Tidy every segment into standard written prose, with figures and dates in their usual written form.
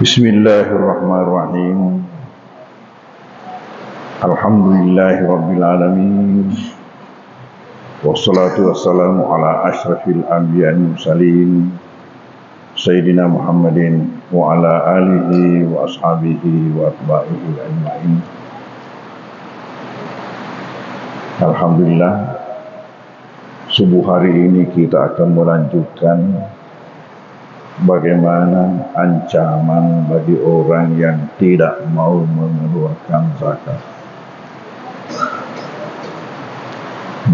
Bismillahirrahmanirrahim. Alhamdulillahi rabbil alamin. Wassalatu wassalamu ala asyrafil anbiya'i wal mursalin Sayyidina Muhammadin wa ala alihi wa ashabihi wa atba'ihi ajma'in. Alhamdulillah, subuh hari ini kita akan melanjutkan bagaimana ancaman bagi orang yang tidak mau mengeluarkan zakat.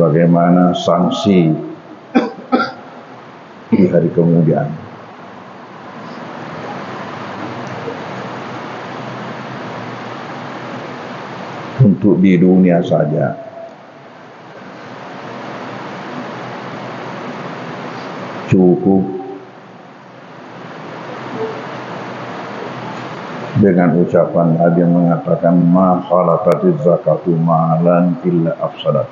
Bagaimana sanksi di hari kemudian. Untuk di dunia saja, cukup dengan ucapan Nabi yang mengatakan ma khalatatiz zakatu malan illa afsadat.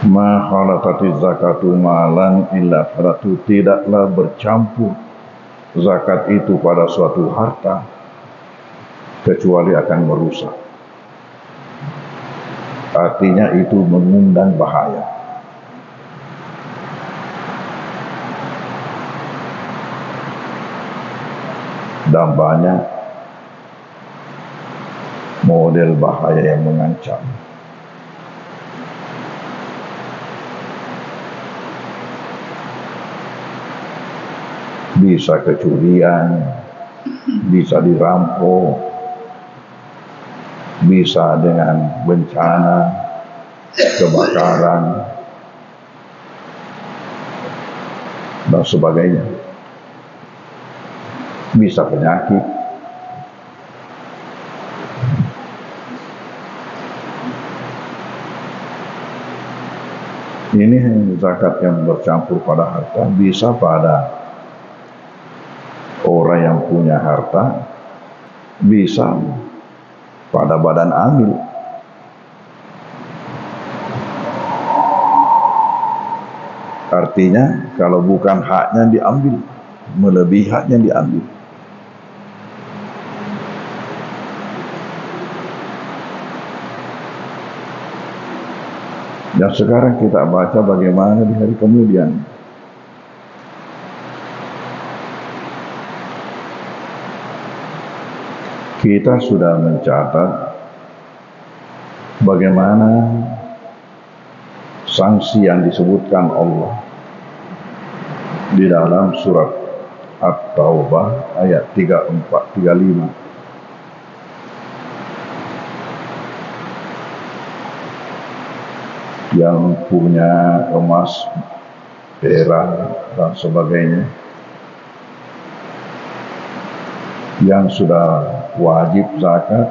Ma khalatatiz zakatu malan illa afsadat, tidaklah bercampur zakat itu pada suatu harta kecuali akan merusak. Artinya itu mengundang bahaya. Dan banyak model bahaya yang mengancam. Bisa kecurian, bisa dirampok, bisa dengan bencana, kebakaran, dan sebagainya. Bisa penyakit. Ini zakat yang bercampur pada harta, bisa pada orang yang punya harta, bisa pada badan amil. Artinya kalau bukan haknya diambil, melebihi haknya diambil. Dan sekarang kita baca bagaimana di hari kemudian. Kita sudah mencatat bagaimana sanksi yang disebutkan Allah di dalam surat At-Taubah ayat 34-35. Yang punya emas, perak, dan sebagainya, yang sudah wajib zakat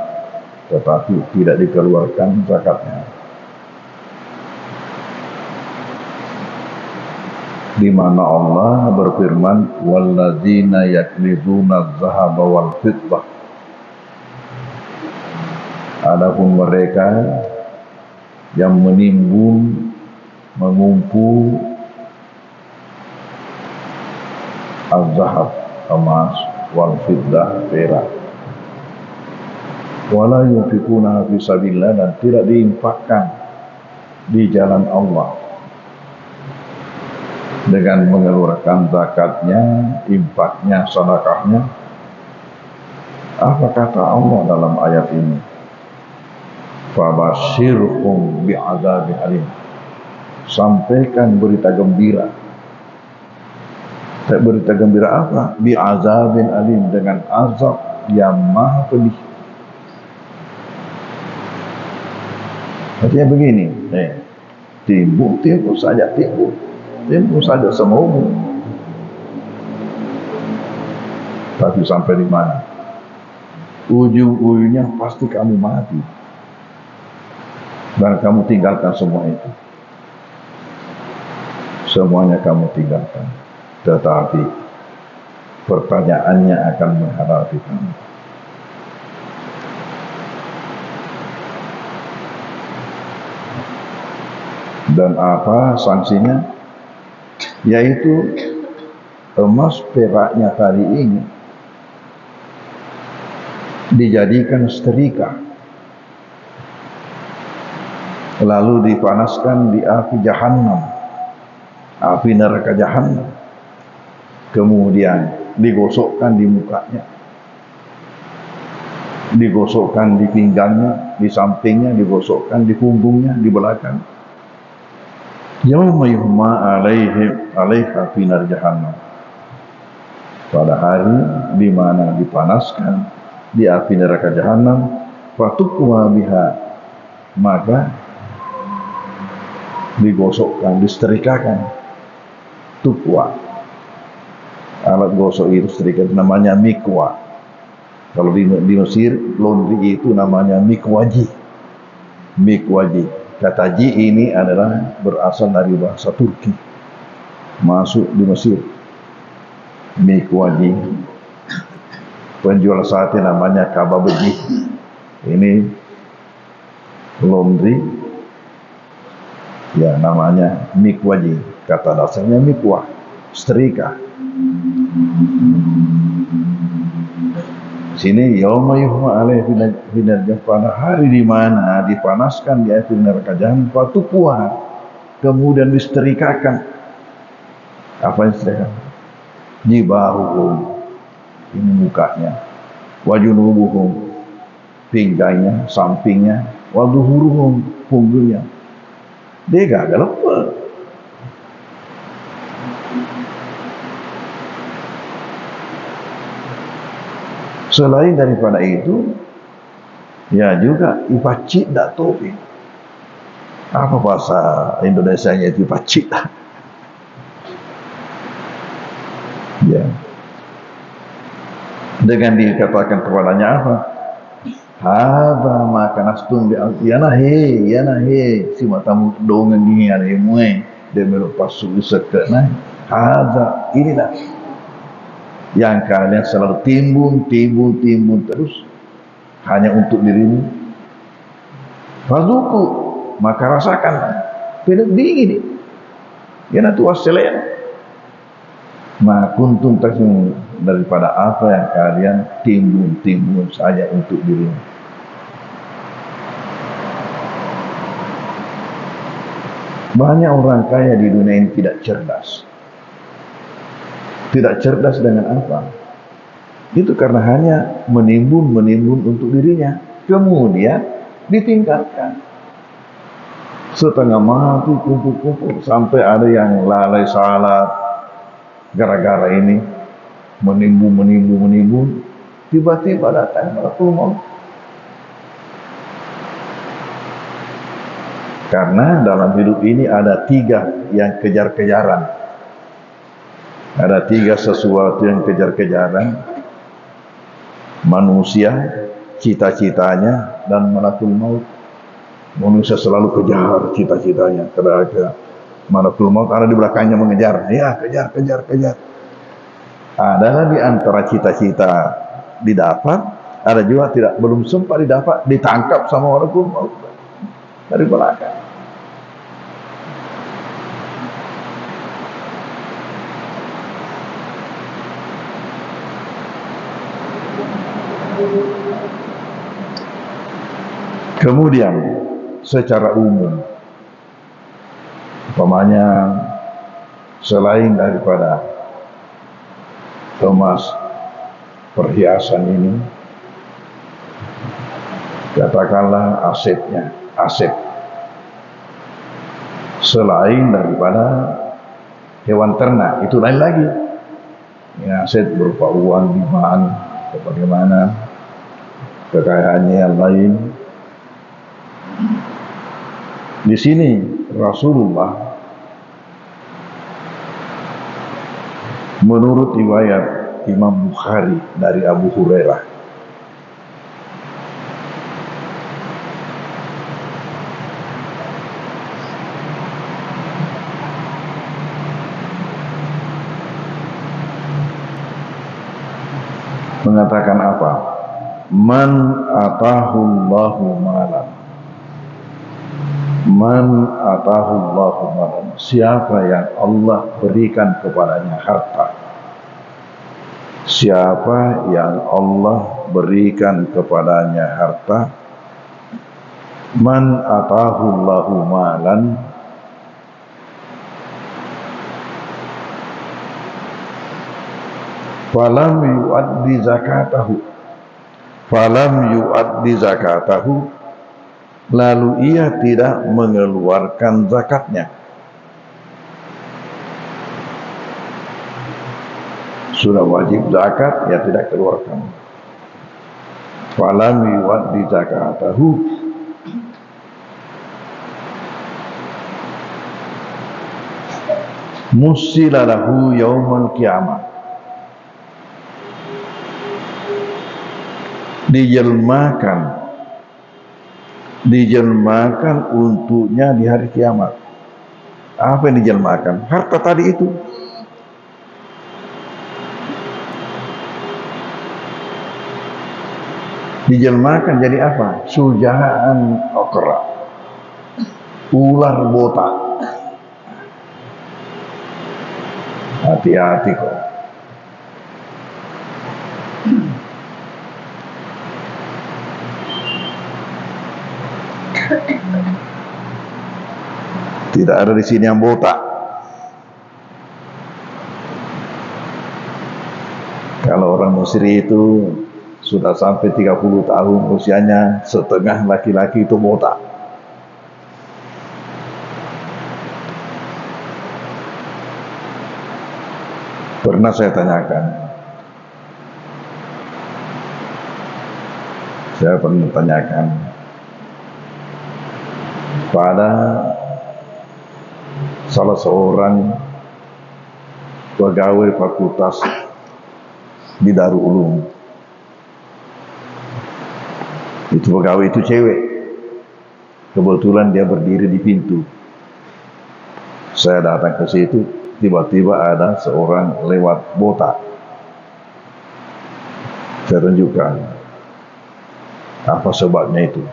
tetapi tidak dikeluarkan zakatnya, di mana Allah berfirman walladzina yaknizuna adh-dhahaba wal fiddah, adapun mereka yang menimbun, mengumpul az-zahab, emas, wal fiddah, perak, wala yunfikuna fi sabilillah, dan tidak diinfakkan di jalan Allah dengan mengeluarkan zakatnya, infaknya, sedekahnya. Apa kata Allah dalam ayat ini? Fabashirhum bi'adzabin alim. Sampaikan berita gembira. Berita gembira apa? Bi'adzabin alim, dengan azab yang maha pedih. Artinya begini, timbul saja semoga. Tapi sampai di mana? Ujung-ujungnya pasti kamu mati. Dan kamu tinggalkan semua itu. Semuanya kamu tinggalkan. Tetapi pertanyaannya akan menghadapi kamu. Dan apa sanksinya? Yaitu emas peraknya tadi ini dijadikan setrika, lalu dipanaskan di api Jahannam, api neraka Jahannam, kemudian digosokkan di mukanya, digosokkan di pinggangnya, di sampingnya, digosokkan di punggungnya, di belakang. Yauma yuhma alaiha fi nar Jahannam, pada hari di mana dipanaskan di api neraka Jahannam, fatukwa biha, maka digosokkan, disetrikakan. Tukwa, alat gosok itu setrika, namanya mikwa. Kalau di Mesir laundry itu namanya mikwaji. Mikwaji, kata ji ini adalah berasal dari bahasa Turki, masuk di Mesir. Mikwaji, penjual sate namanya kababeji. Ini laundry, ya namanya mikwaji, kata dasarnya mikwa, setrika. Sini yauma yuhma alaihi fi nar, pada hari di mana dipanaskan di api neraka Jahannam, fatukwa, kemudian disetrikakan. Apa yang disetrikakan? Jibahuhum, ini mukanya, wajunubuhum, pinggangnya, sampingnya, waduhuruhum, punggungnya. Dia gak lepas. Selain daripada itu, ya juga ipacik dak topi. Apa bahasa Indonesianya itu ipacik? Ya. Dengan dikatakan kepadanya apa? Haba makan astun bi yana he si matamu dongan gini ada emue de melepas susah ke nah. Haba inilah yang kalian selalu timbun terus hanya untuk dirimu. Fazuku, maka rasakan pedas dingin. Yana tuas selera. Ma kuntum takum, daripada apa yang kalian timbun saja untuk dirimu. Banyak orang kaya di dunia ini tidak cerdas. Tidak cerdas dengan apa? Itu karena hanya menimbun untuk dirinya, kemudian ditingkatkan. Setengah mati kumpul sampai ada yang lalai salat gara-gara ini, menimbun, tiba-tiba datang malakul maut. Karena dalam hidup ini ada 3 yang kejar-kejaran. Ada 3 sesuatu yang kejar-kejaran. Manusia, cita-citanya, dan malakul maut. Manusia selalu kejar cita-citanya. Ada malakul maut ada di belakangnya mengejar. Ya, kejar. Ada di antara cita-cita didapat, ada juga belum sempat didapat, ditangkap sama malakul maut dari belakang. Kemudian secara umum, umpamanya selain daripada emas, perhiasan ini, katakanlah aset, selain daripada hewan ternak, itu lain lagi. Ini aset berupa uang di bank, bagaimana kekayaannya yang lain. Di sini Rasulullah menurut riwayat Imam Bukhari dari Abu Hurairah, mengatakan apa? Man atahullahu malan, siapa yang Allah berikan kepadanya harta, Siapa yang Allah berikan kepadanya harta, man atahullahu malan falam yuaddi zakatahu, lalu ia tidak mengeluarkan zakatnya. Sudah wajib zakat, ya tidak keluarkan. Falam yuaddi zakatahu, musila lahu yaumal qiyamah, dijelmakan untuknya di hari kiamat. Apa yang dijelmakan? Harta tadi itu. Dijelmakan jadi apa? Sujaan okra, ular botak. Hati-hati kok. Tidak ada di sini yang botak. Kalau orang Mesir itu sudah sampai 30 tahun usianya, setengah laki-laki itu botak. Pernah saya pernah tanyakan pada salah seorang pegawai fakultas di Darul Ulum. Itu pegawai itu cewek. Kebetulan dia berdiri di pintu. Saya datang ke situ, tiba-tiba ada seorang lewat botak. Saya tunjukkan apa sebabnya itu.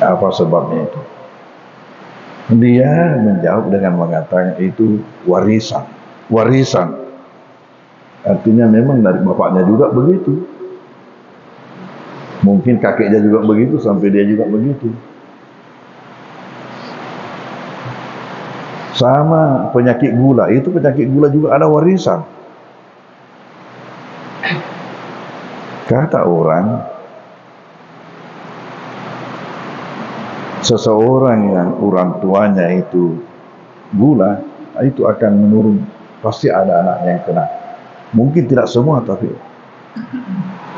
Apa sebabnya itu? Dia menjawab dengan mengatakan itu warisan. Warisan. Artinya memang dari bapaknya juga begitu. Mungkin kakeknya juga begitu, sampai dia juga begitu. Sama penyakit gula, itu penyakit gula juga ada warisan. Kata orang, seseorang yang orang tuanya itu gula, itu akan menurun. Pasti ada anaknya yang kena. Mungkin tidak semua, tapi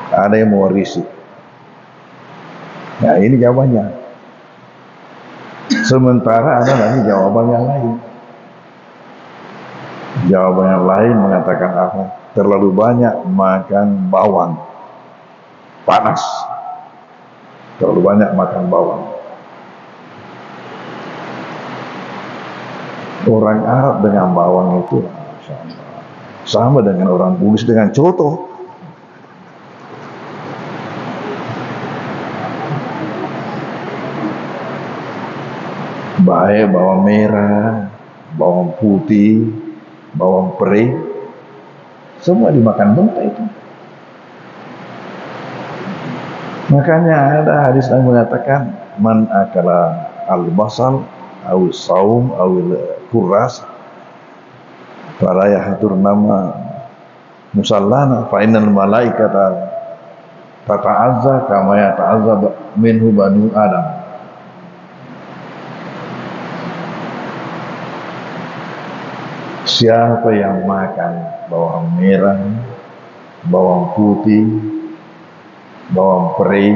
ada yang mewarisi. Nah, ini jawabannya. Sementara ada lagi jawaban yang lain. Jawaban yang lain mengatakan apa? Terlalu banyak makan bawang panas. Terlalu banyak makan bawang. Orang Arab dengan bawang itu sama dengan orang Bugis dengan coto. Baik bawang merah, bawang putih, bawang peri, semua dimakan mentah itu. Makanya ada hadis yang mengatakan man akala al-basal awil saum awil kuras fala yahdur nama musallana fa innal malaikata tata'azza kama yata'azza minhu banu adam. Siapa yang makan bawang merah, bawang putih, bawang peri,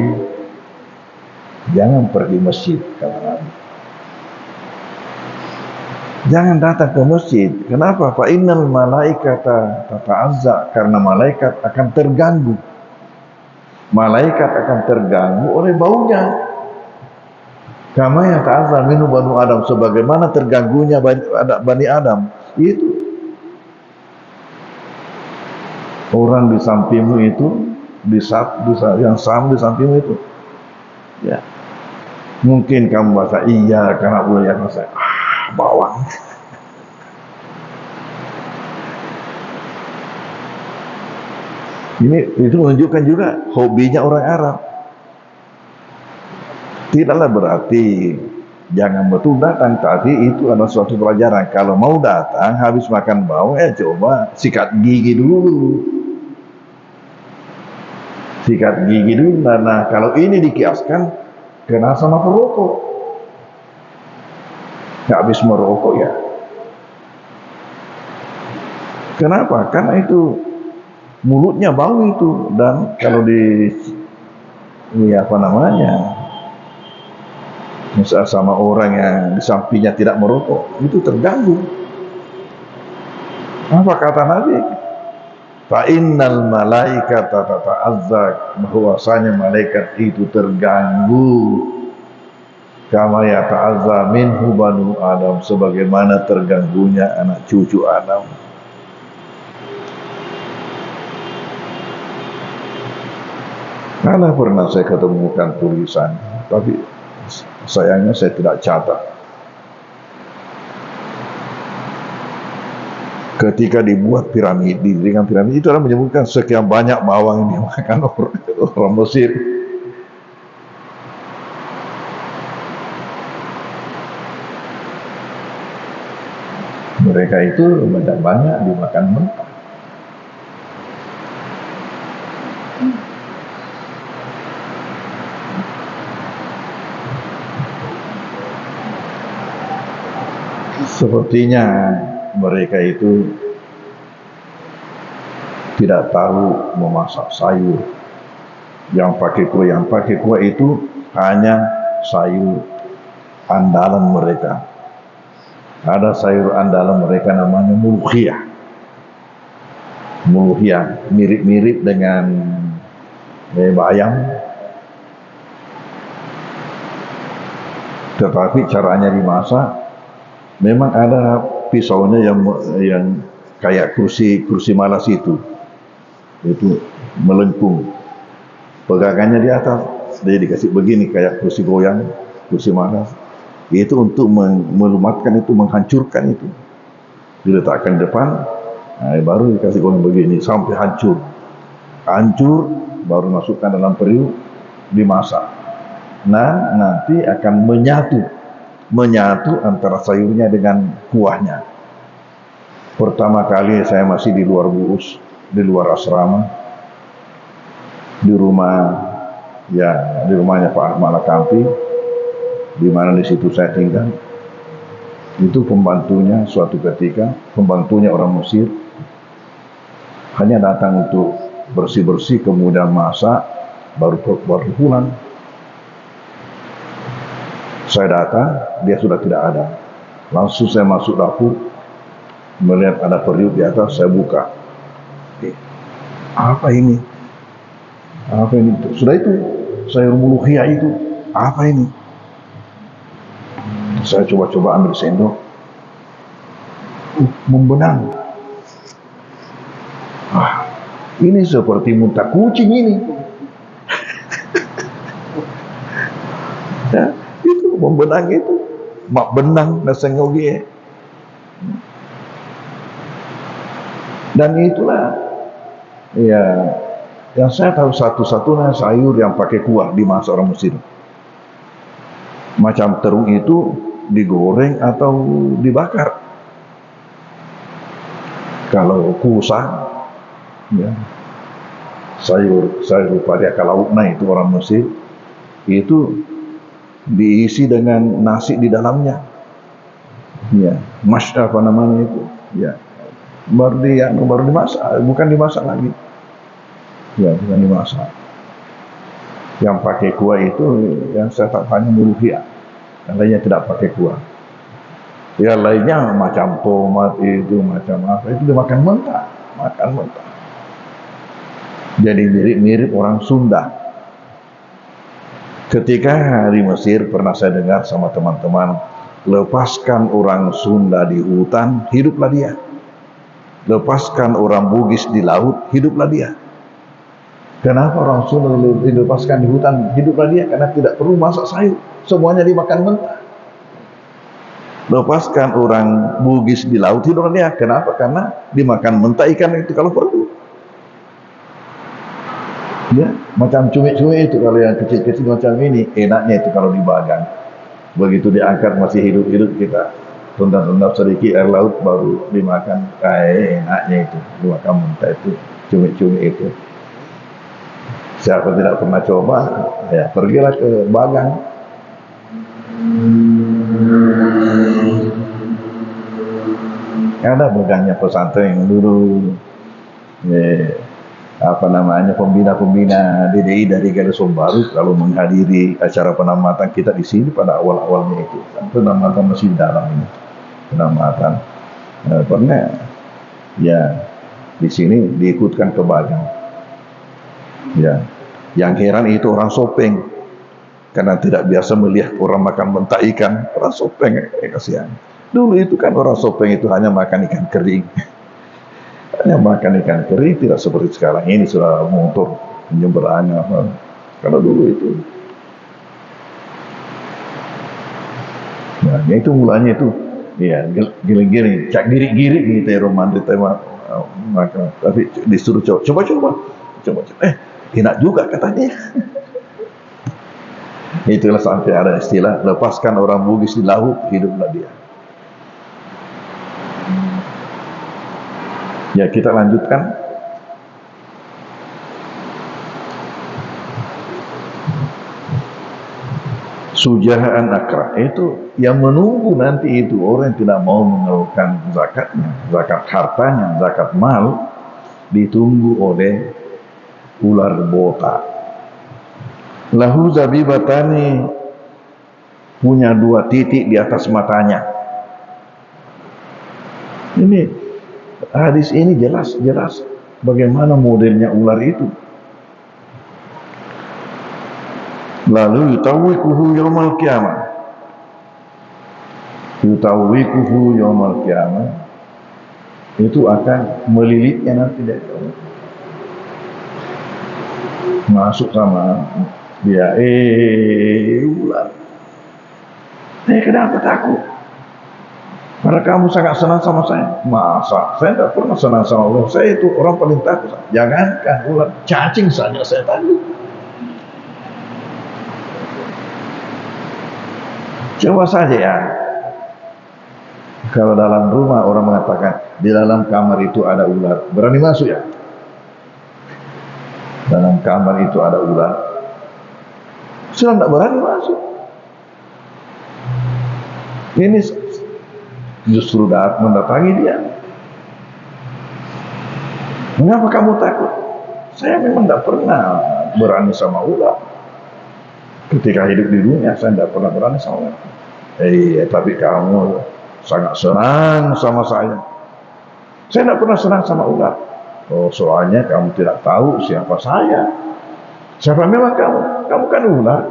jangan pergi masjid, kata Nabi. Jangan datang ke masjid. Kenapa? Fa innal malaikata tata'azza, karena malaikat akan terganggu. Malaikat akan terganggu oleh baunya. Kama yata'azza minhu banu Adam, sebagaimana terganggunya Bani Adam. Itu orang di sampingmu itu, yang sama di sampingmu itu, ya mungkin kamu bahasa iya karena boleh yang saya bawang. Itu menunjukkan juga hobinya orang Arab. Tidaklah berarti jangan betul datang, tapi itu adalah suatu pelajaran. Kalau mau datang habis makan bawang, coba sikat gigi dulu. Sikat gigi dulu. Nah, kalau ini dikiaskan kenal sama perokok. Nggak habis merokok ya. Kenapa? Karena itu mulutnya bau itu, dan kalau misal sama orang yang di sampingnya tidak merokok, itu terganggu. Apa kata Nabi? Fa innal malaikata tata'azza, bahwasanya malaikat itu terganggu kama yata'azza minhu banu Adam, sebagaimana terganggunya anak cucu Adam. Karena pernah saya ketemukan tulisan, tapi sayangnya saya tidak catat. Ketika dibuat piramid, didirikan piramid, itu adalah menyebutkan sekian banyak bawang yang dimakan orang Mesir. Mereka itu banyak dimakan mentah. Sepertinya mereka itu tidak tahu memasak sayur. Yang pakai kuah itu hanya sayur andalan mereka. Ada sayur andalan mereka namanya muluhiyah. Muluhiyah mirip-mirip dengan bayam, tetapi caranya dimasak memang ada pisaunya yang kayak kursi malas itu melengkung, pegangannya di atas, dia dikasih begini kayak kursi goyang, kursi malas. Itu untuk melumatkan itu, menghancurkan itu, diletakkan depan, baru dikasih goyang begini sampai hancur, baru masukkan dalam periuk, dimasak. Nah, nanti akan menyatu antara sayurnya dengan kuahnya. Pertama kali saya masih di luar Buus, di luar asrama, di rumahnya Pak Ahmad Lakampi, di mana di situ saya tinggal. Itu pembantunya suatu ketika, pembantunya orang Mesir, hanya datang untuk bersih-bersih, kemudian masak, baru pulang. Saya datang, dia sudah tidak ada. Langsung saya masuk dapur, melihat ada periuk di atas, saya buka. Apa ini? Apa ini? Sudah itu, sayur muluhiyah itu. Apa ini? Saya coba-coba ambil sendok. Membenang. Ini seperti muntah kucing ini. Ya, itu membenang itu. Mak benang nasengogi. Dan itulah ya yang saya tahu satu-satunya sayur yang pakai kuah di masa orang Mesir. Macam terung itu digoreng atau dibakar. Kalau kusa, ya, sayur variaka laukna itu orang Mesir, itu diisi dengan nasi di dalamnya. Ya, apa namanya itu? Ya, baru dimasak, bukan dimasak lagi. Ya, bukan dimasak. Yang pakai kuah itu yang saya tahu hanya muluhiyah. Yang lainnya tidak pakai kuah. Yang lainnya macam tomat itu, macam apa itu dimakan mentah, Jadi mirip-mirip orang Sunda. Ketika di Mesir pernah saya dengar sama teman-teman, lepaskan orang Sunda di hutan, hiduplah dia. Lepaskan orang Bugis di laut, hiduplah dia. Kenapa orang Sunda dilepaskan di hutan, hiduplah dia? Karena tidak perlu masak sayur, semuanya dimakan mentah. Lepaskan orang Bugis di laut, hiduplah dia. Kenapa? Karena dimakan mentah ikan itu kalau perlu. Ya, macam cumi-cumi itu kalau yang kecil-kecil macam ini, enaknya itu kalau dibagang. Begitu diangkat masih hidup-hidup kita tunda-tunda sedikit air laut baru dimakan. Enaknya itu dimakan mentah itu cumi-cumi itu. Siapa tidak pernah coba, ya pergilah ke Bagang. Ada bagangnya pesantren yang dulu. Apa namanya, pembina-pembina DDI dari Garisum Baru kalau menghadiri acara penamatan kita di sini pada awal-awalnya itu penamatan masih dalam ini penamatan pernah ya di sini diikutkan ke Bagang ya. Yang heran itu orang Sopeng karena tidak biasa melihat orang makan mentah ikan. Orang Sopeng kasihan dulu itu kan, orang Sopeng itu hanya makan ikan kering. Hanya makan ikan kering, tidak seperti sekarang ini sudah motor penyeberangan apa. Kalau dulu itu, nah itu mulanya itu, ya giling-giling, cak girik-girik gitu ya romantis tema makan. Tapi disuruh coba, enak juga katanya. Itulah sampai ada istilah lepaskan orang Bugis di laut, hiduplah dia. Ya kita lanjutkan. Sujahaan akra itu yang menunggu nanti itu orang yang tidak mau mengeluarkan zakatnya, zakat hartanya, zakat mal, ditunggu oleh ular botak. Lahu zabibatani, punya 2 titik di atas matanya. Ini hadis ini jelas bagaimana modelnya ular itu. Lalu yutawwikuhu yaumal qiyamah. Yutawwikuhu yaumal qiyamah. Itu akan melilitnya nanti dari Allah. Masuk sama dia, ular. Kenapa takut? Karena kamu sangat senang sama saya. Masa? Saya tidak pernah senang sama Allah. Saya itu orang paling takut. Jangankan ular, cacing saja saya takut. Coba saja ya. Kalau dalam rumah orang mengatakan di dalam kamar itu ada ular, berani masuk ya? Dalam kamar itu ada ular, sudah tidak berani masuk. Ini justru mendatangi dia. Mengapa kamu takut? Saya memang tidak pernah berani sama ular. Ketika hidup di dunia saya tidak pernah berani sama ular. Tapi kamu sangat senang sama saya. Saya tidak pernah senang sama ular. Oh, soalnya kamu tidak tahu siapa saya. Siapa memang kamu? Kamu kan ular.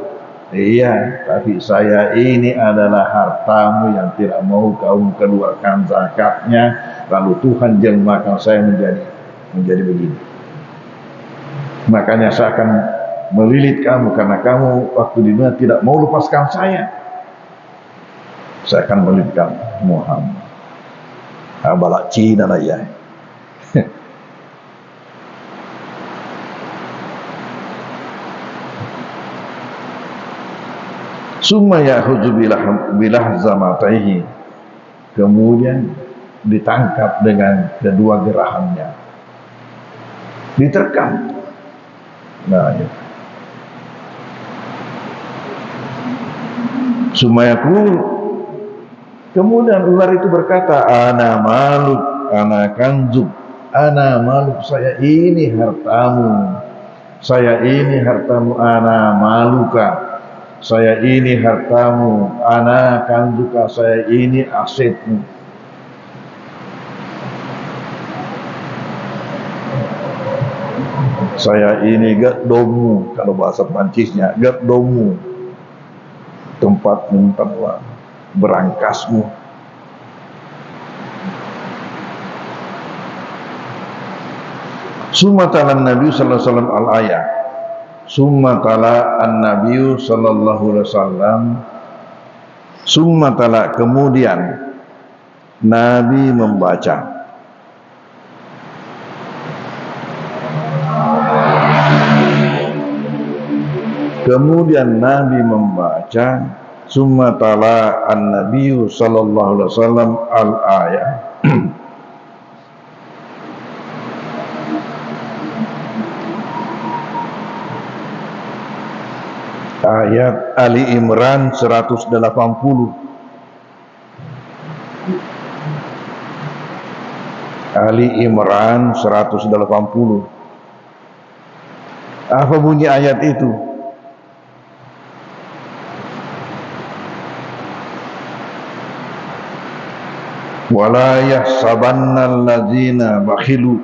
Iya, tapi saya ini adalah hartamu yang tidak mau kamu keluarkan zakatnya, lalu Tuhan jelmakan saya menjadi begini. Makanya saya akan melilit kamu karena kamu waktu di dunia tidak mau lepaskan saya. Saya akan melilit kamu, Muhammad. Balak Cina lah ya. Summa ya'khudhu bilah zamataihi, kemudian ditangkap dengan kedua gerahannya, diterkam. Nah, ya. Summa yaqul, kemudian ular itu berkata, ana maluk, ana kanzuk, ana maluk, saya ini hartamu, saya ini hartamu, ana maluka, saya ini hartamu, ana kanzuka, saya ini asetmu. Saya ini gaddomu, kalau bahasa Prancisnya gaddomu, tempat menyimpan uang, berangkasmu. Summa tala Nabi sallallahu alaihi wasallam al-ayat. Summa tala an-Nabi sallallahu alaihi wasallam. Summa tala, kemudian Nabi membaca. Kemudian Nabi membaca, summa tala an-nabiyyu sallallahu alaihi wasallam al-ayat. Ayat Ali Imran 180. Ali Imran 180. Apa bunyi ayat itu? Wala yahsabanna allazina bakhilu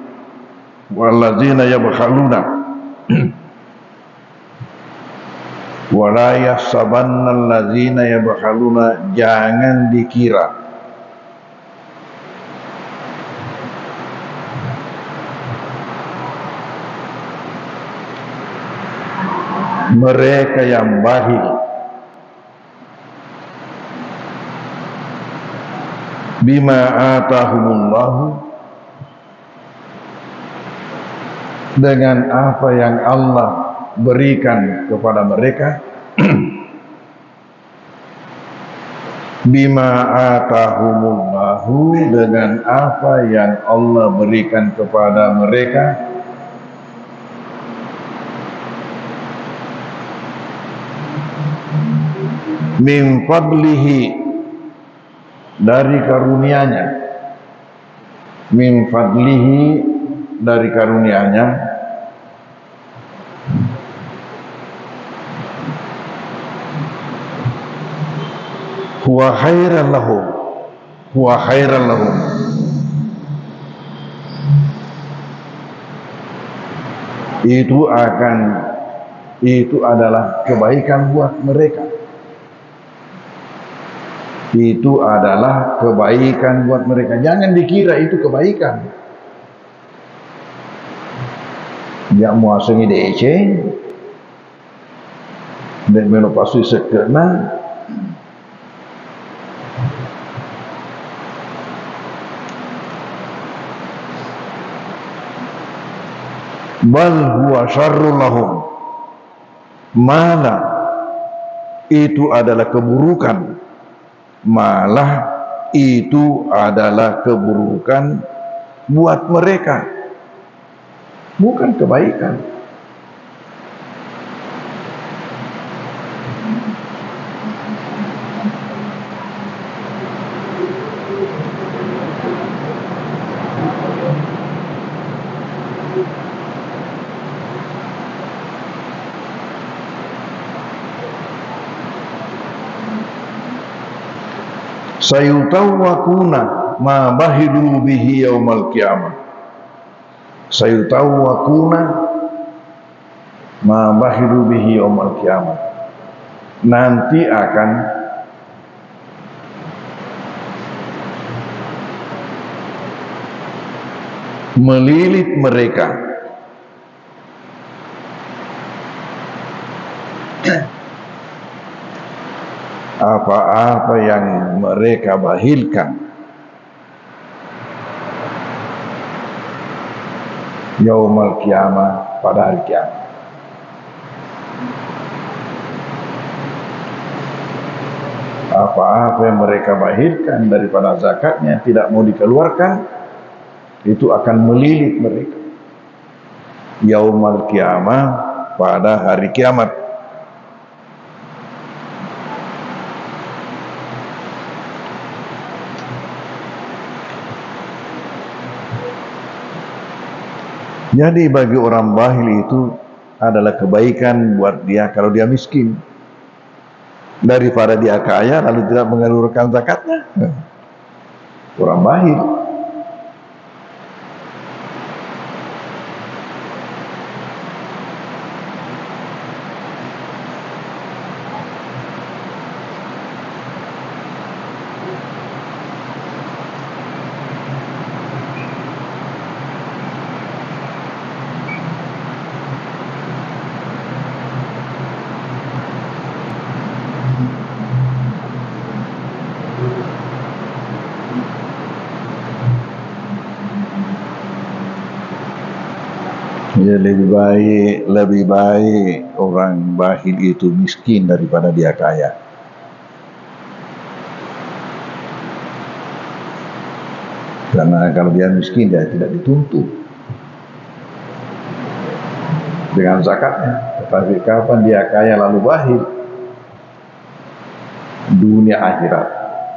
wallazina yabkhaluna wala yahsabanna allazina yabkhaluna, jangan dikira mereka yang bakhil bima atahumullahu, dengan apa yang Allah berikan kepada mereka. Bima atahumullahu, dengan apa yang Allah berikan kepada mereka. Min fadlihi, dari karunia-Nya. Min fadlihi, dari karunia-Nya. Huwa khairan lahum, huwa khairan lahum, itu adalah kebaikan buat mereka. Itu adalah kebaikan buat mereka. Jangan dikira itu kebaikan. Ya muasengi DC dan menopasi sekena bal huwa syarrul lahum, malah itu adalah keburukan, malah itu adalah keburukan buat mereka, bukan kebaikan. Sayutawwakuna ma bahilu bihi yaumal qiyamah. Sayutawwakuna ma bahilu bihi yaumal qiyamah. Nanti akan melilit mereka apa-apa yang mereka bahilkan yaumal qiyamah, pada hari kiamat. Apa-apa yang mereka bahilkan daripada zakatnya tidak mau dikeluarkan, itu akan melilit mereka yaumal qiyamah, pada hari kiamat. Jadi bagi orang bakhil itu adalah kebaikan buat dia kalau dia miskin, daripada dia kaya lalu tidak mengeluarkan zakatnya. Orang bakhil. Ya, lebih baik orang bakhil itu miskin daripada dia kaya. Karena kalau dia miskin dia tidak dituntut dengan zakatnya. Tetapi kapan dia kaya lalu bakhil, dunia akhirat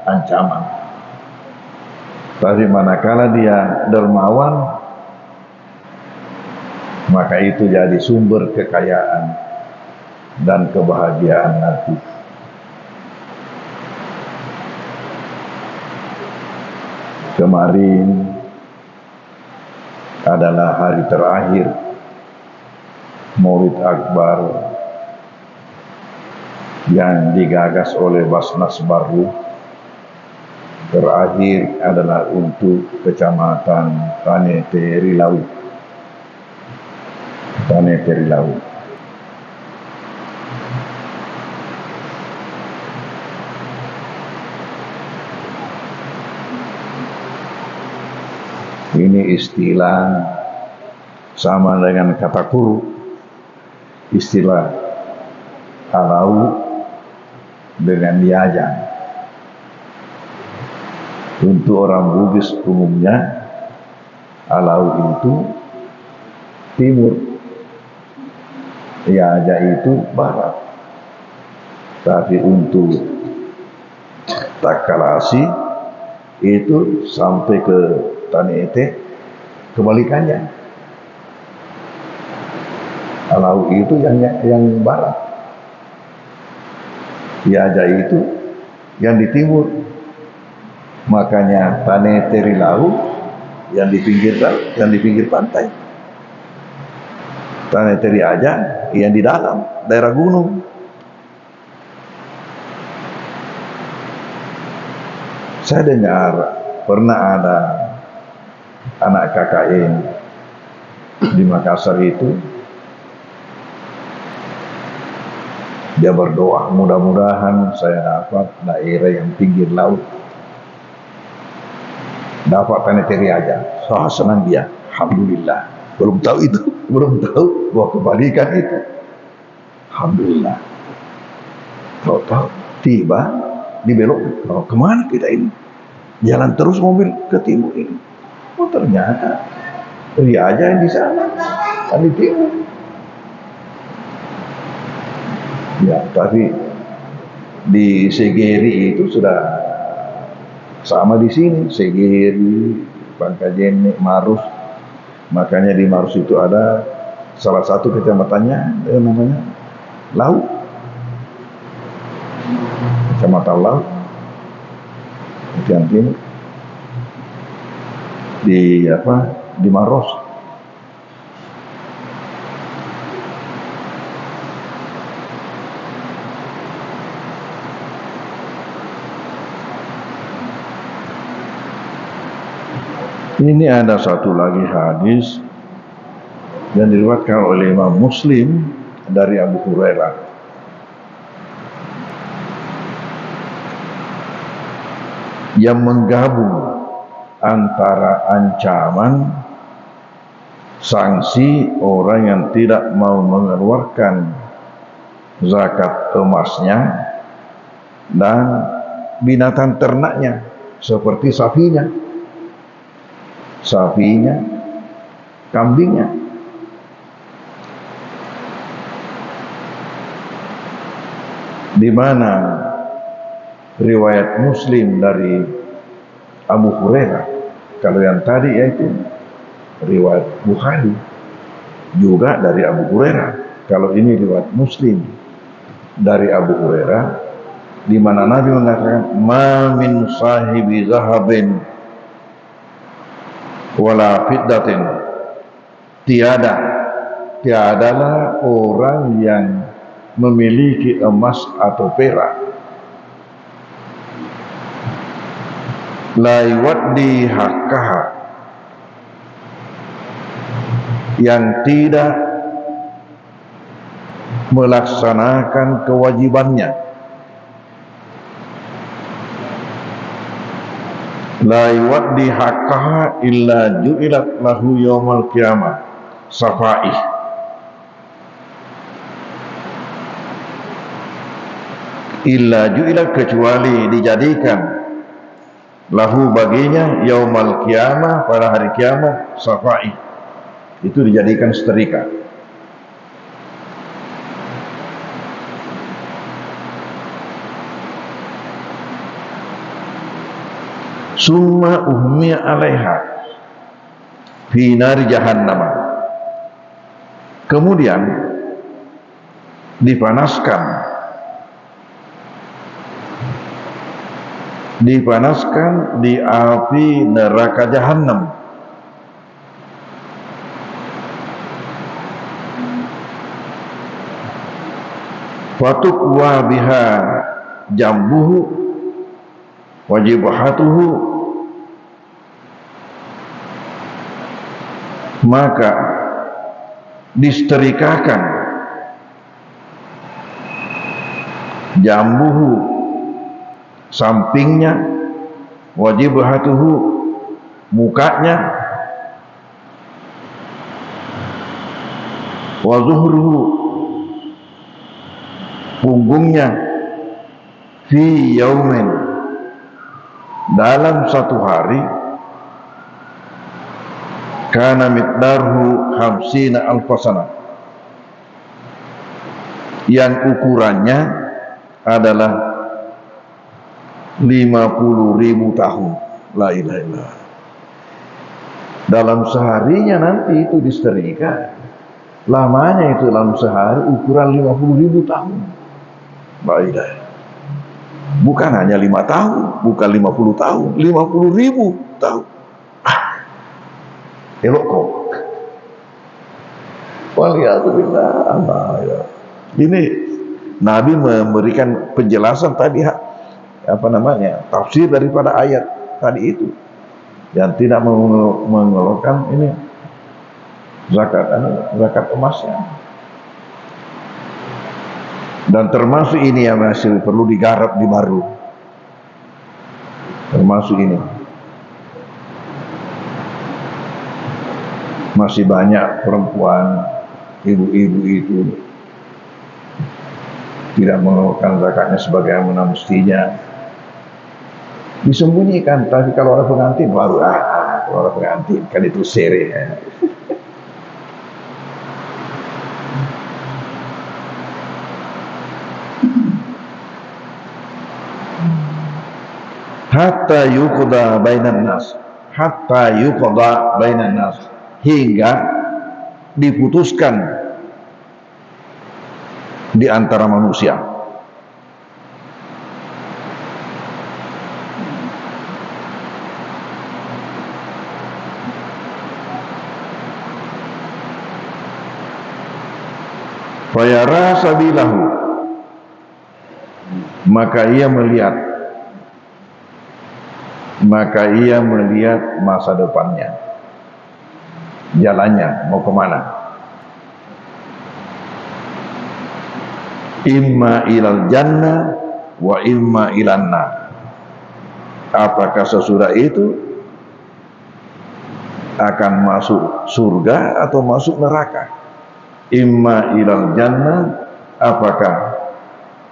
ancaman. Tapi manakala dia dermawan, maka itu jadi sumber kekayaan dan kebahagiaan nanti. Kemarin adalah hari terakhir Maulid Akbar yang digagas oleh Basnas Baru. Terakhir adalah untuk Kecamatan Tanete Rilau. Ini istilah sama dengan kata kuru, istilah Alau dengan Niajan. Untuk orang Bugis umumnya, Alau itu timur, Niaja itu barat. Tapi untuk Takalasi itu sampai ke Tanete kebalikannya. Alau itu yang barat, Niaja itu yang di timur. Makanya Tanete Rilau yang di pinggir pantai. Tanete Riaja yang di dalam daerah gunung. Saya dengar pernah ada anak KKN di Makassar itu, dia berdoa, mudah-mudahan saya dapat daerah yang pinggir laut, dapat Tanete Riaja. So, senang dia, alhamdulillah. Belum tahu bahwa kebalikan itu. Alhamdulillah. Tahu tiba dibelok, kemana kita ini? Jalan terus mobil ke timur ini. Oh, ternyata Riaja yang di sana, di timur. Ya, tapi di Segeri itu sudah sama di sini. Segeri, Bangkajene, Marus. Makanya di Marus itu ada salah satu kecamatannya namanya Lau. Kecamatan Lau. Yang timur. Di Maros. Ini ada satu lagi hadis yang diriwayatkan oleh Imam Muslim dari Abu Hurairah. Yang menggabung antara ancaman sanksi orang yang tidak mau mengeluarkan zakat emasnya dan binatang ternaknya seperti sapinya, kambingnya. Di mana riwayat Muslim dari Abu Hurairah. Kalau yang tadi yaitu riwayat Bukhari juga dari Abu Hurairah. Kalau ini riwayat Muslim dari Abu Hurairah, di mana Nabi mengatakan, "Ma min sahibi zahabin wala fiddatin." Tiadalah orang yang memiliki emas atau perak, la yuwaddi haqqaha, yang tidak melaksanakan kewajibannya, la yuwaddi haqqaha illa ju'ilat lahu yaumal qiyamah safaih. Illa ju'ila, kecuali dijadikan lahu baginya yaumal kiamah, pada hari kiamat, safaih, itu dijadikan setrika. Summa uhmiya alaiha fi nari jahannam, kemudian dipanaskan di api neraka Jahannam. Fatukwa biha jambuhu wajibahatuhu, maka disetrikakan jambuhu, sampingnya, wajibahatuhu, mukanya, wa zuhruhu, punggungnya, fi yaumin, dalam satu hari, kana miqdaruhu hamsina alfasana, yang ukurannya adalah 50.000 tahun. La ilaha illallah. Dalam seharinya nanti itu disetrika, lamanya itu dalam sehari ukuran 50.000 tahun. La ilaha. Bukan hanya 5 tahun, bukan 50 tahun, 50.000 tahun. Elok kok. Waliyahzubillah. Ini Nabi memberikan penjelasan tadi, tafsir daripada ayat tadi itu, dan tidak mengeluarkan ini zakat emasnya. Dan termasuk ini yang masih perlu digarap di baru, termasuk ini. Masih banyak perempuan, ibu-ibu itu tidak mengeluarkan zakatnya sebagaimana mestinya, disembunyikan. Tapi kalau orang pengantin baru kalau orang pengantin kan itu sere ya. Hatta yuqda bainan nas, hatta yuqda bainan nas, hingga diputuskan di antara manusia. Fayara sabilahu, maka ia melihat masa depannya, jalannya mau kemana. Imma ilal jannah wa imma ilan nar, apakah sesudah itu akan masuk surga atau masuk neraka. Imma ilal jannah, apakah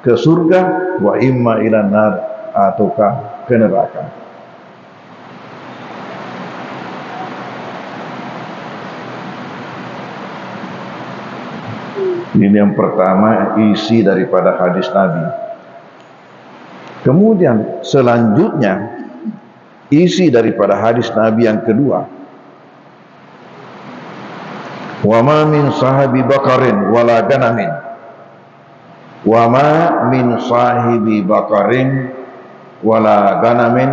ke surga, wa imma ilan nar, ataukah ke neraka. Ini yang pertama, isi daripada hadis Nabi. Kemudian selanjutnya, isi daripada hadis Nabi yang kedua, wa ma min sahibi bakarin wala ganamin, wa ma min sahibi bakarin wala ganamin,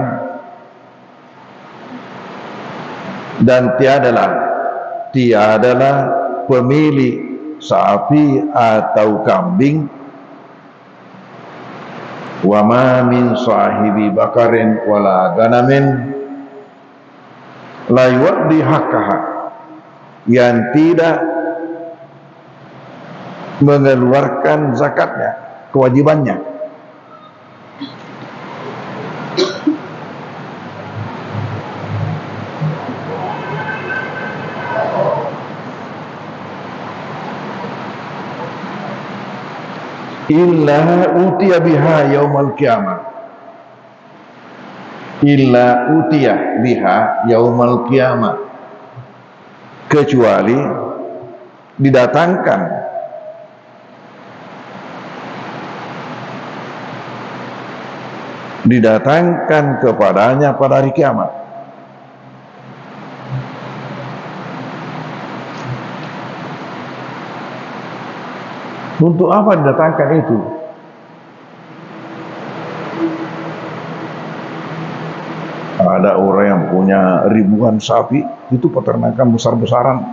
dan tiadalah pemilik sapi atau kambing, wa ma min sahibi bakarin wala ganamin la yuaddi haqqaha, yang tidak mengeluarkan zakatnya, kewajibannya. illa utiya biha yaumal qiyamah, illa utiya biha yaumal qiyamah, kecuali didatangkan kepadanya pada hari kiamat. Untuk apa didatangkan itu? Ada orang yang punya ribuan sapi, itu peternakan besar-besaran,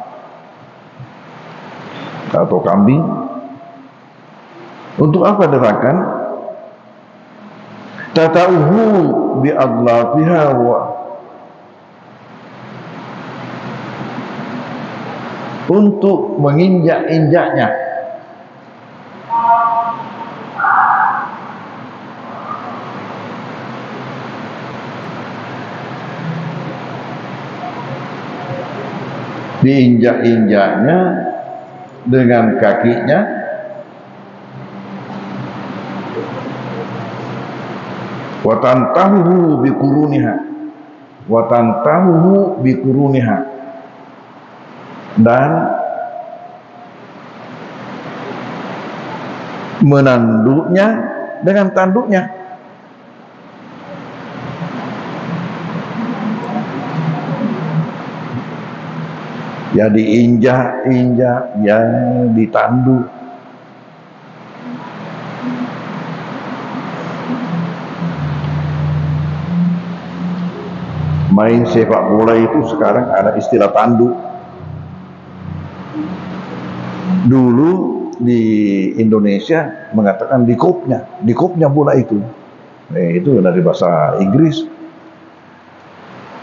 atau kambing. Untuk apa didatangkan? Tata'uhu bi'adlafiha wa, untuk menginjak-injaknya, diinjak-injaknya dengan kakinya, watantahuhu bikuruniha, watantahuhu bikuruniha, dan menanduknya dengan tanduknya. Ya diinjak-injak, ya ditanduk. Main sepak bola itu sekarang ada istilah tanduk. Dulu di Indonesia mengatakan dikopnya bola itu. Itu dari bahasa Inggris.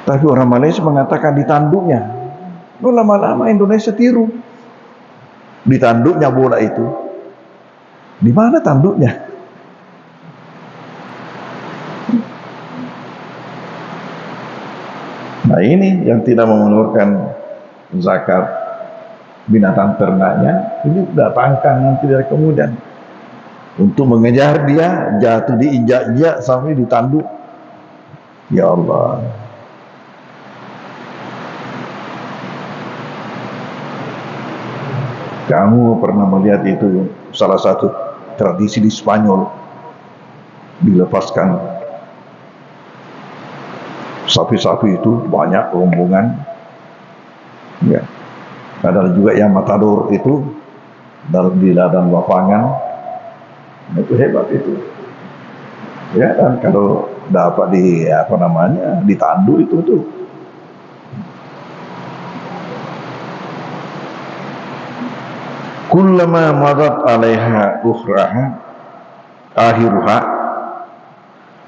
Tapi orang Malaysia mengatakan ditanduknya. Lama-lama Indonesia tiru. Ditanduknya bola itu. Di mana tanduknya? Nah ini yang tidak mengeluarkan zakat binatang ternaknya, ini datangkan nanti dari kemudian untuk mengejar dia, jatuh diinjak-injak sampai ditanduk. Ya Allah. Kamu pernah melihat itu, salah satu tradisi di Spanyol, dilepaskan sapi-sapi itu banyak rombongan, ya. Ada juga yang matador itu di ladang lapangan, itu hebat itu, ya. Dan kalau dapat ditandu itu tuh. Kullama madat alaiha ukhraha akhiruha,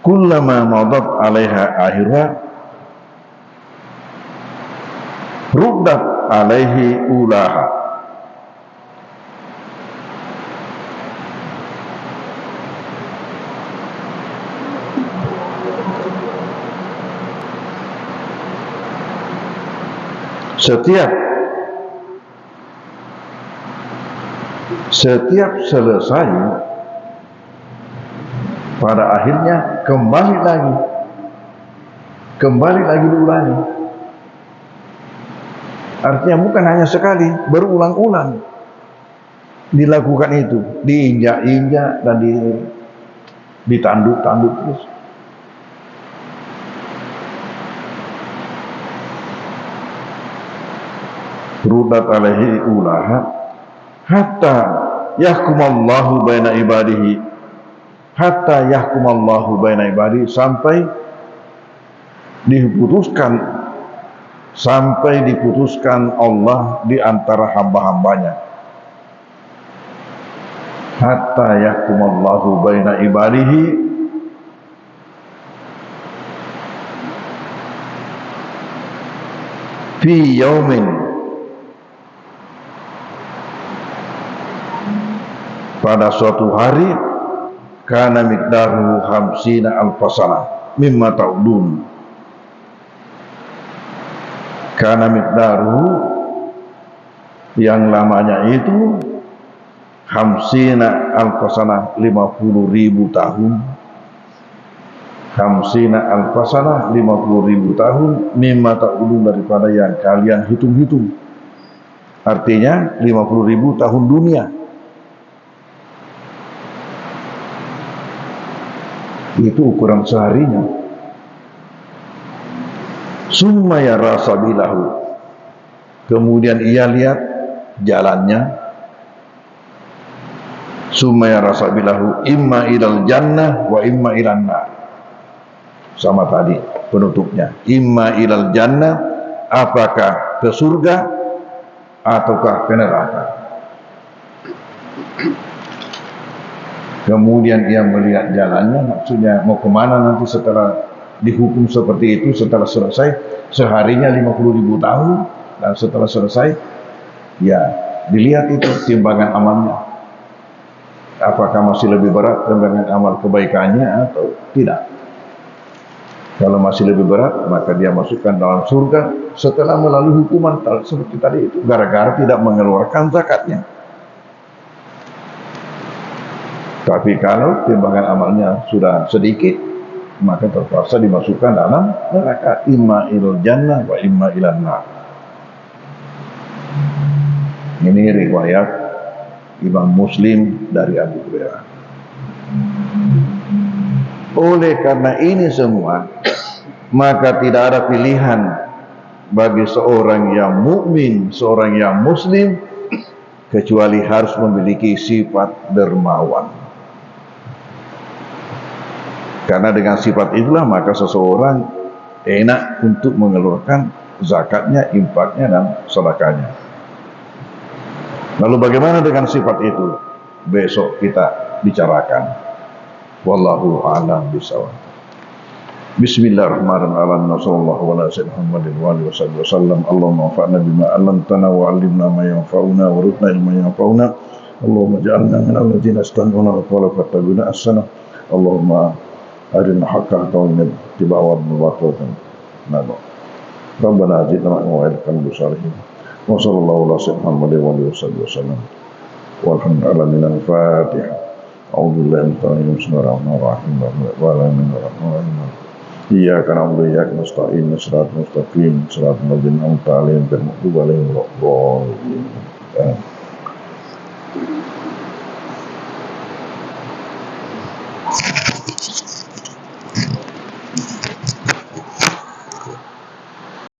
kullama madat alaiha akhiruha ruddat alaihi ulaha. Setiap selesai, pada akhirnya kembali lagi diulangi. Artinya bukan hanya sekali, berulang-ulang dilakukan itu, diinjak-injak dan ditanduk-tanduk terus. Rudat alaihi ulaha hatta yahkumallahu baina ibadihi, hatta yahkumallahu baina ibadihi, sampai diputuskan Allah di antara hamba-hambanya. Hatta yahkumallahu baina ibadihi fi yaumin, pada suatu hari, kana miqdaruhu khamsina alfasana mimma ta'udun. Kana miqdaruhu, yang lamanya itu, hamsina alfasana 50.000 tahun, hamsina alfasana 50.000 tahun, mimma ta'udun daripada yang kalian hitung-hitung. Artinya 50.000 tahun dunia. Itu ukuran seharinya. Summa yara sabilahu, kemudian ia lihat jalannya. Summa yara sabilahu imma ilal jannah wa imma ilan nar. Sama tadi penutupnya, imma ilal jannah, apakah ke surga ataukah ke neraka. Kemudian ia melihat jalannya, maksudnya mau kemana nanti setelah dihukum seperti itu, setelah selesai. Seharinya 50.000 tahun, dan setelah selesai ya dilihat itu timbangan amalnya, apakah masih lebih berat timbangan amal kebaikannya atau tidak. Kalau masih lebih berat, maka dia masukkan dalam surga setelah melalui hukuman seperti tadi itu, gara-gara tidak mengeluarkan zakatnya. Tapi kalau timbangan amalnya sudah sedikit, maka terpaksa dimasukkan dalam neraka, imma ilal jannah wa imma ilan nar. Ini riwayat Imam Muslim dari Abu Hurairah. Oleh karena ini semua, maka tidak ada pilihan bagi seorang yang mukmin, seorang yang muslim, kecuali harus memiliki sifat dermawan. Karena dengan sifat itulah maka seseorang enak untuk mengeluarkan zakatnya, infaknya, dan sedekahnya. Lalu bagaimana dengan sifat itu? Besok kita bicarakan. Wallahu a'lam bishawab. Bismillahirrahmanirrahim. Sallallahu ala sayyidina Muhammadin wa alihi wasallam. Allahumma anfa'na bima 'allamtana wa 'allimna ma yanfa'una wa rzuqna ilman yanfa'una. Allahumma ij'alna minal ladzina yastami'una al-qawla fattabi'una ahsana. Allahumma أرنا حق حقا اتباع والباطل نبا ربنا زدنا وعلى قلب صالحين وصلى الله على سيدنا محمد وعلى آله وسلم والحمد لله من الفاتحة أعوذ بالله من الشيطان الرجيم بسم الله الرحمن الرحيم والعالمين الرحمن الرحيم إياك نعبد وإياك نستعين صراط المستقيم صراط الذين أنعمت عليهم غير المغضوب عليهم ولا الضالين.